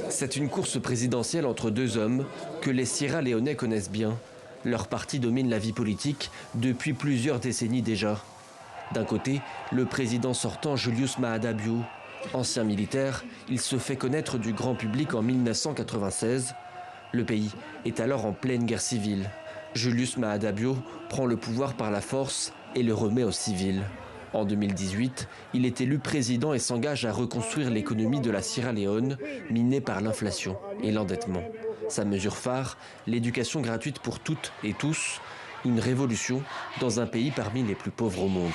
C'est une course présidentielle entre deux hommes que les Sierra-Léonais connaissent bien. Leur parti domine la vie politique depuis plusieurs décennies déjà. D'un côté, le président sortant Julius Maada Bio. Ancien militaire, il se fait connaître du grand public en 1996. Le pays est alors en pleine guerre civile. Julius Maada Bio prend le pouvoir par la force et le remet aux civils. En 2018, il est élu président et s'engage à reconstruire l'économie de la Sierra Leone, minée par l'inflation et l'endettement. Sa mesure phare, l'éducation gratuite pour toutes et tous, une révolution dans un pays parmi les plus pauvres au monde.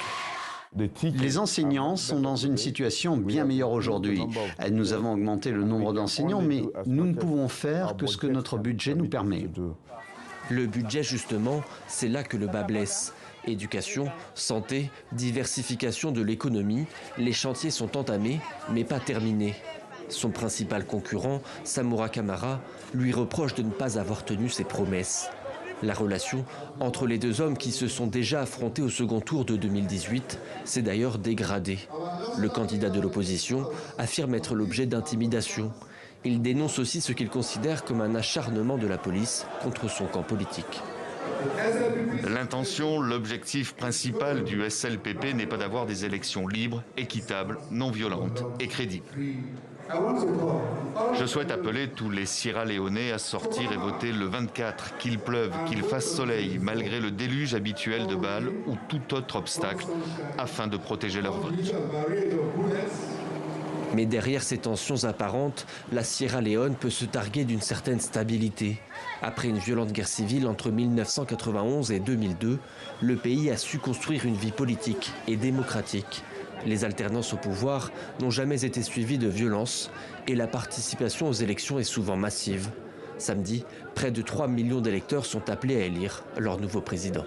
Les enseignants sont dans une situation bien meilleure aujourd'hui. Nous avons augmenté le nombre d'enseignants, mais nous ne pouvons faire que ce que notre budget nous permet. Le budget, justement, c'est là que le bas blesse. Éducation, santé, diversification de l'économie, les chantiers sont entamés, mais pas terminés. Son principal concurrent, Samura Kamara, lui reproche de ne pas avoir tenu ses promesses. La relation entre les deux hommes qui se sont déjà affrontés au second tour de 2018 s'est d'ailleurs dégradée. Le candidat de l'opposition affirme être l'objet d'intimidation. Il dénonce aussi ce qu'il considère comme un acharnement de la police contre son camp politique. L'intention, l'objectif principal du SLPP n'est pas d'avoir des élections libres, équitables, non violentes et crédibles. Je souhaite appeler tous les Sierra-Léonais à sortir et voter le 24, qu'il pleuve, qu'il fasse soleil, malgré le déluge habituel de balles ou tout autre obstacle, afin de protéger leur vote. Mais derrière ces tensions apparentes, la Sierra Leone peut se targuer d'une certaine stabilité. Après une violente guerre civile entre 1991 et 2002, le pays a su construire une vie politique et démocratique. Les alternances au pouvoir n'ont jamais été suivies de violence et la participation aux élections est souvent massive. Samedi, près de 3 millions d'électeurs sont appelés à élire leur nouveau président.